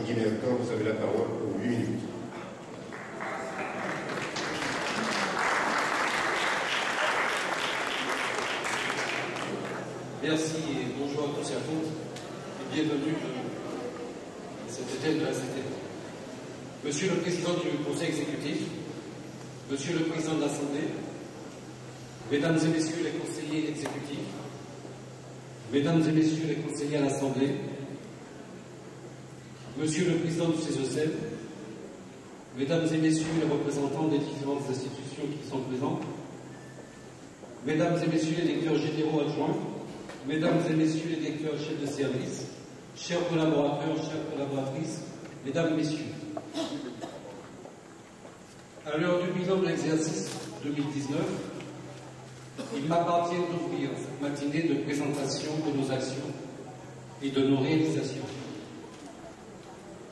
Guinéaton, vous avez la parole pour 8 minutes. Merci et bonjour à tous et à toutes et bienvenue à cette hôtel de la CTM. Monsieur le Président du Conseil exécutif, Monsieur le Président de l'Assemblée, Mesdames et Messieurs les conseillers exécutifs, Mesdames et Messieurs les conseillers à l'Assemblée, Monsieur le Président du CESEM, Mesdames et Messieurs les représentants des différentes institutions qui sont présents, Mesdames et Messieurs les directeurs généraux adjoints, Mesdames et Messieurs les directeurs chefs de service, chers collaborateurs, chères collaboratrices, Mesdames, Messieurs, à l'heure du bilan de l'exercice 2019, il m'appartient d'ouvrir cette matinée de présentation de nos actions et de nos réalisations.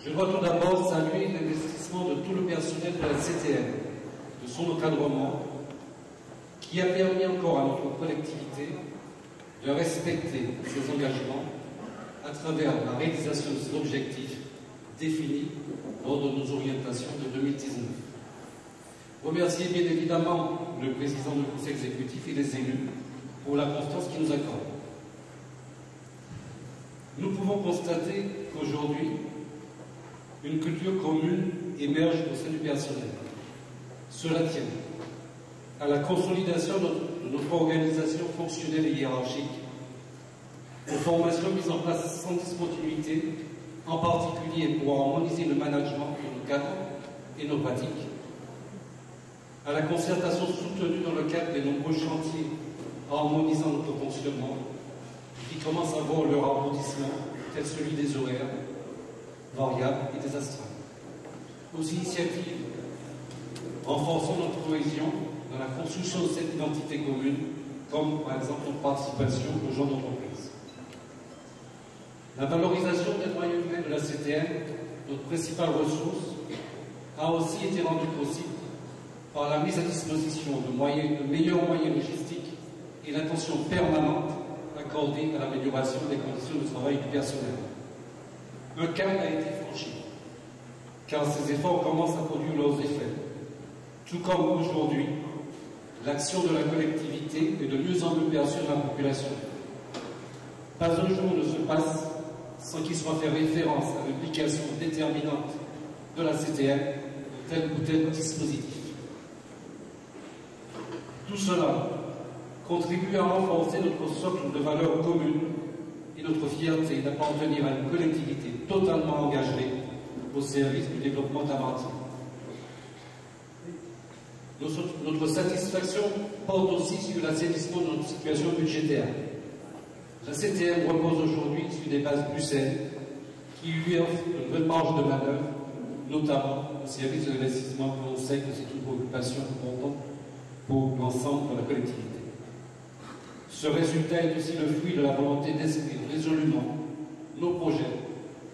Je dois tout d'abord saluer l'investissement de tout le personnel de la CTM, de son encadrement, qui a permis encore à notre collectivité de respecter ses engagements à travers la réalisation de ses objectifs définis lors de nos orientations de 2019. Remercier bien évidemment le président du Conseil exécutif et les élus pour la confiance qu'ils nous accordent. Nous pouvons constater qu'aujourd'hui, une culture commune émerge au sein du personnel. Cela tient à la consolidation de notre organisation fonctionnelle et hiérarchique, aux formations mises en place sans discontinuité, en particulier pour harmoniser le management de nos cadres et nos pratiques, à la concertation soutenue dans le cadre des nombreux chantiers harmonisant notre fonctionnement, qui commencent à voir leur aboutissement, tel celui des horaires variables et des astreintes. Aux initiatives renforçant notre cohésion dans la construction de cette identité commune, comme par exemple notre participation aux gens d'entreprise. La valorisation des moyens humains de la CTM, notre principale ressource, a aussi été rendue possible par la mise à disposition de meilleurs moyens logistiques et l'attention permanente accordée à l'amélioration des conditions de travail du personnel. Un cap a été franchi, car ces efforts commencent à produire leurs effets. Tout comme aujourd'hui, l'action de la collectivité est de mieux en mieux perçue dans la population. Pas un jour ne se passe sans qu'il soit fait référence à l'implication déterminante de la CTM de tel ou tel dispositif. Tout cela contribue à renforcer notre socle de valeurs communes et notre fierté d'appartenir à une collectivité totalement engagée au service du développement de la Martinique. Notre satisfaction porte aussi sur l'assainissement de notre situation budgétaire. La CTM repose aujourd'hui sur des bases plus saines qui lui offrent une bonne marge de manœuvre, notamment au service de l'investissement que l'on sait que c'est une préoccupation importante pour l'ensemble de la collectivité. Ce résultat est aussi le fruit de la volonté d'inscrire résolument nos projets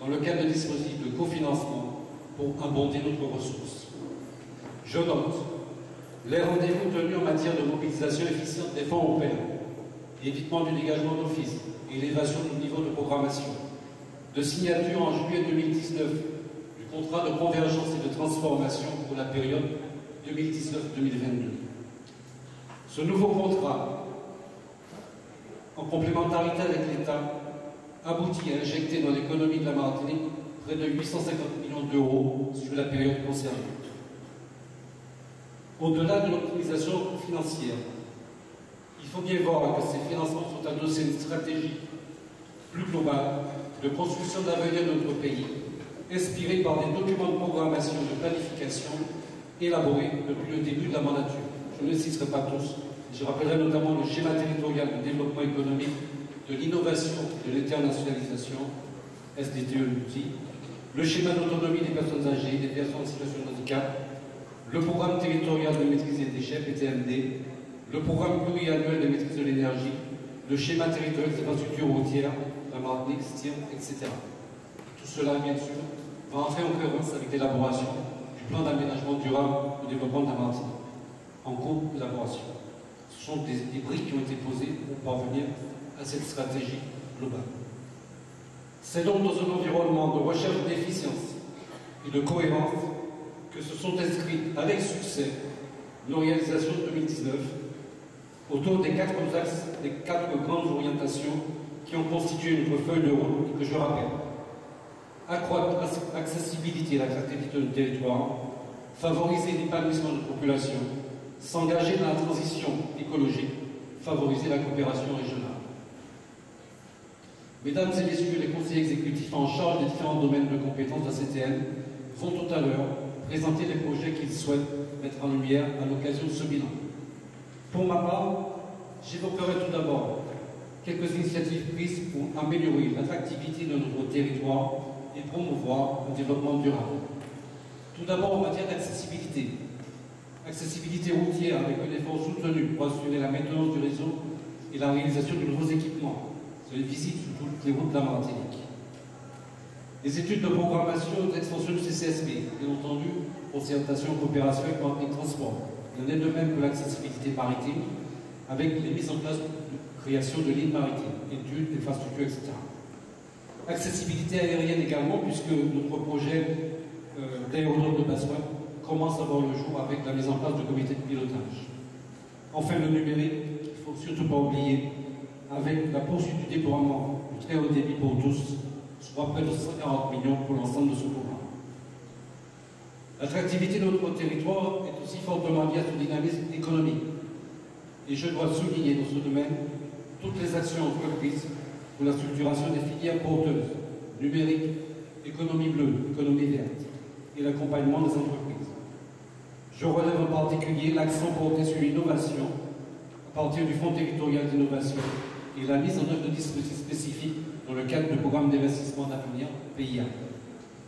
dans le cadre de dispositifs de cofinancement pour abonder notre ressource. Je note les rendez-vous tenus en matière de mobilisation efficiente des fonds européens, évitement du dégagement d'office et élévation du niveau de programmation, de signature en juillet 2019 du contrat de convergence et de transformation pour la période 2019-2022. Ce nouveau contrat, en complémentarité avec l'État, aboutit à injecter dans l'économie de la Martinique près de 850 millions d'euros sur la période concernée. Au-delà de l'optimisation financière, il faut bien voir que ces financements sont adossés à une stratégie plus globale de construction d'avenir de notre pays, inspirée par des documents de programmation et de planification élaborés depuis le début de la mandature. Je ne les citerai pas tous. Je rappellerai notamment le schéma territorial de développement économique, de l'innovation et de l'internationalisation, SDTE-UTI, le schéma d'autonomie des personnes âgées, des personnes en situation de handicap, le programme territorial de maîtrise des déchets, PTMD, le programme pluriannuel de maîtrise de l'énergie, le schéma territorial des infrastructures routières, la Martinique, STIR, etc. Tout cela, bien sûr, va entrer en cohérence avec l'élaboration du plan d'aménagement durable au développement de la Martinique, en cours d'élaboration. Ce sont des briques qui ont été posées pour parvenir à cette stratégie globale. C'est donc dans un environnement de recherche d'efficience et de cohérence que se sont inscrites avec succès nos réalisations de 2019 autour des quatre axes, des quatre grandes orientations qui ont constitué notre feuille de route et que je rappelle. Accroître l'accessibilité et l'attractivité du territoire, favoriser l'épanouissement de la population, s'engager dans la transition écologique, favoriser la coopération régionale. Mesdames et messieurs les conseillers exécutifs en charge des différents domaines de compétences de la CTN vont tout à l'heure présenter les projets qu'ils souhaitent mettre en lumière à l'occasion de ce bilan. Pour ma part, j'évoquerai tout d'abord quelques initiatives prises pour améliorer l'attractivité de notre territoire et promouvoir un développement durable. Tout d'abord en matière d'accessibilité. Accessibilité routière avec un effort soutenu pour assurer la maintenance du réseau et la réalisation de nouveaux équipements sur les visites sur toutes les routes de la Martinique. Les études de programmation et d'extension du CCSP, bien entendu, concertation, coopération et transport. Il en est de même que l'accessibilité maritime, avec les mises en place de création de lignes maritimes, études, infrastructures, etc. Accessibilité aérienne également, puisque notre projet d'aérodrome de Bassois commence à voir le jour avec la mise en place de comités de pilotage. Enfin, le numérique, il ne faut surtout pas oublier, avec la poursuite du déploiement du très haut débit pour tous, soit près de 140 millions pour l'ensemble de ce programme. L'attractivité de notre territoire est aussi fortement liée à son dynamisme économique. Et je dois souligner dans ce domaine toutes les actions entreprises pour la structuration des filières porteuses, numérique, économie bleue, économie verte, et l'accompagnement des entreprises. Je relève en particulier l'accent porté sur l'innovation à partir du Fonds territorial d'innovation et la mise en œuvre de dispositifs spécifiques dans le cadre du programme d'investissement d'avenir PIA,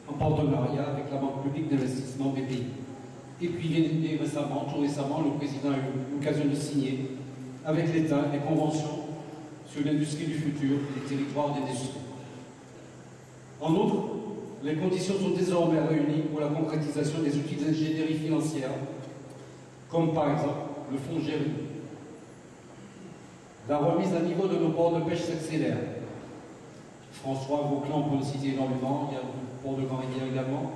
en partenariat avec la Banque publique d'investissement BPI. Et puis tout récemment, le président a eu l'occasion de signer avec l'État les conventions sur l'industrie du futur et les territoires d'industrie. En outre, les conditions sont désormais réunies pour la concrétisation des outils d'ingénierie financière, comme par exemple le fonds GERI. La remise à niveau de nos ports de pêche s'accélère. François Vauclan peut le citer énormément, il y a le port de Grand-Rivière également.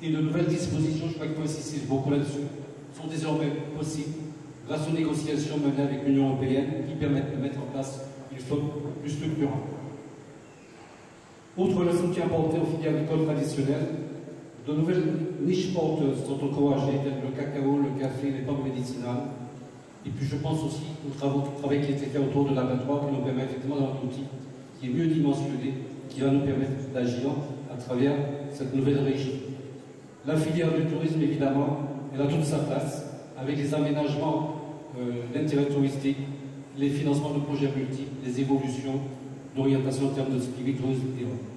Et de nouvelles dispositions, je crois qu'il faut insister beaucoup là-dessus, sont désormais possibles grâce aux négociations menées avec l'Union européenne qui permettent de mettre en place une flotte plus structurante. Outre le soutien apporté aux filières agricoles traditionnelles, de nouvelles niches porteuses sont encouragées, telles le cacao, le café, les pommes médicinales. Et puis je pense aussi au travail qui a été fait autour de l'abattoir qui nous permet effectivement d'avoir un outil qui est mieux dimensionné, qui va nous permettre d'agir à travers cette nouvelle région. La filière du tourisme, évidemment, elle a toute sa place, avec les aménagements d'intérêt touristique, les financements de projets multiples, les évolutions d'orientation en termes de spiritisme et autres.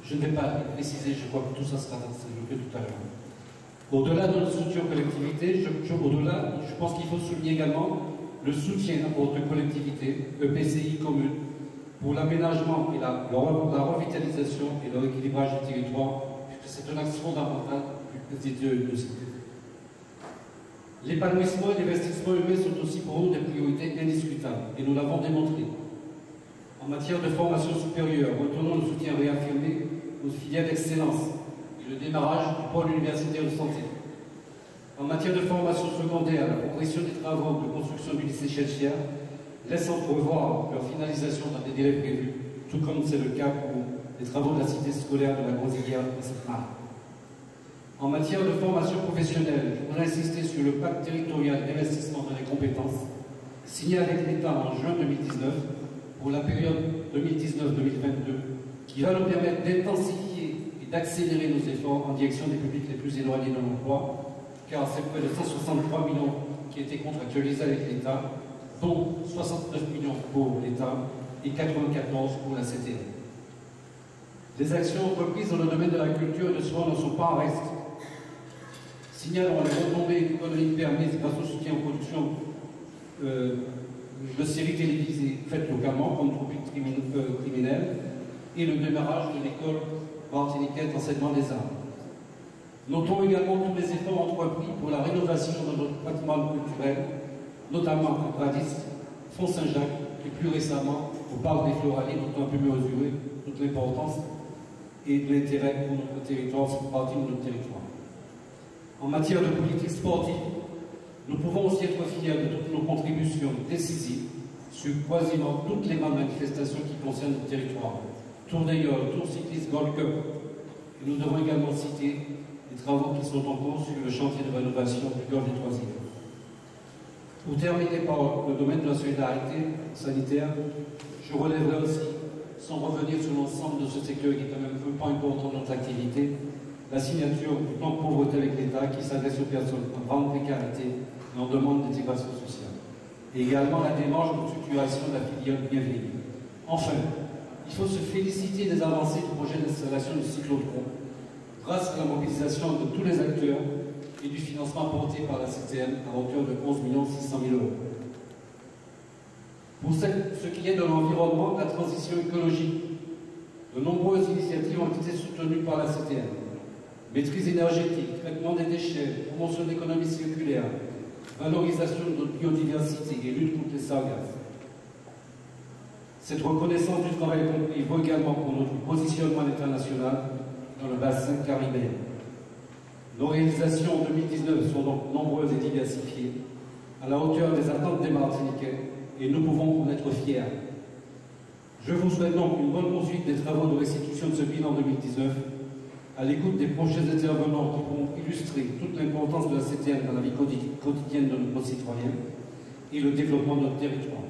Je ne vais pas préciser, je crois que tout ça sera développé tout à l'heure. Au-delà de notre soutien aux collectivités, je pense qu'il faut souligner également le soutien apporté aux collectivités, EPCI communes, pour l'aménagement et la revitalisation et le rééquilibrage du territoire, puisque c'est un axe fondamental des deux. L'épanouissement et l'investissement humain sont aussi pour nous des priorités indiscutables, et nous l'avons démontré. En matière de formation supérieure, retenons le soutien réaffirmé aux filières d'excellence et le démarrage du pôle universitaire de santé. En matière de formation secondaire, la progression des travaux de construction du lycée Chelchière laisse entrevoir leur finalisation dans des délais prévus, tout comme c'est le cas pour les travaux de la cité scolaire de la Grosilière et Sainte-Marie. En matière de formation professionnelle, je voudrais insister sur le pacte territorial d'investissement dans les compétences, signé avec l'État en juin 2019 pour la période 2019-2022, qui va nous permettre d'intensifier et d'accélérer nos efforts en direction des publics les plus éloignés de l'emploi, car c'est près de 163 millions qui étaient contractualisés avec l'État, dont 69 millions pour l'État et 94 pour la CTN. Les actions entreprises dans le domaine de la culture et de sport ne sont pas en reste. Signalons les retombées économiques permises grâce au soutien aux productions de séries télévisées faites localement, comme Tropique criminel, et le démarrage de l'école martiniquaise d'enseignement des arts. Notons également tous les efforts entrepris pour la rénovation de notre patrimoine culturel, notamment à Gradis, Font-Saint-Jacques, et plus récemment au parc des Floraliers, dont on a pu mesurer toute l'importance et de l'intérêt pour notre territoire, cette partie de notre territoire. En matière de politique sportive, nous pouvons aussi être fiers de toutes nos contributions décisives sur quasiment toutes les grandes manifestations qui concernent notre territoire. Tour d'Aïol, Tour cycliste Gold Cup. Et nous devons également citer les travaux qui sont en cours sur le chantier de rénovation du golfe des Troisières. Pour terminer par le domaine de la solidarité sanitaire, je relèverai aussi, sans revenir sur l'ensemble de ce secteur qui est quand même un point important de notre activité, la signature du plan de pauvreté avec l'État qui s'adresse aux personnes en grande précarité et en demande d'intégration sociale. Et également la démarche de structuration de la filière bienvenue. Enfin, il faut se féliciter des avancées du projet d'installation du cyclotron grâce à la mobilisation de tous les acteurs et du financement apporté par la CTM à hauteur de 11 600 000 €. Pour ce qui est de l'environnement, de la transition écologique, de nombreuses initiatives ont été soutenues par la CTM. Maîtrise énergétique, traitement des déchets, promotion de l'économie circulaire, valorisation de notre biodiversité et lutte contre les sargasses. Cette reconnaissance du travail accompli vaut également pour notre positionnement international dans le bassin caribéen. Nos réalisations en 2019 sont donc nombreuses et diversifiées, à la hauteur des attentes des Martiniquais, et nous pouvons en être fiers. Je vous souhaite donc une bonne poursuite des travaux de restitution de ce bilan 2019, à l'écoute des prochains intervenants qui pourront illustrer toute l'importance de la CTM dans la vie quotidienne de nos concitoyens et le développement de notre territoire.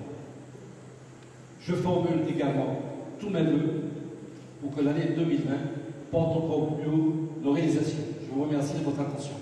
Je formule également tous mes vœux pour que l'année 2020 porte encore plus haut nos réalisations. Je vous remercie de votre attention.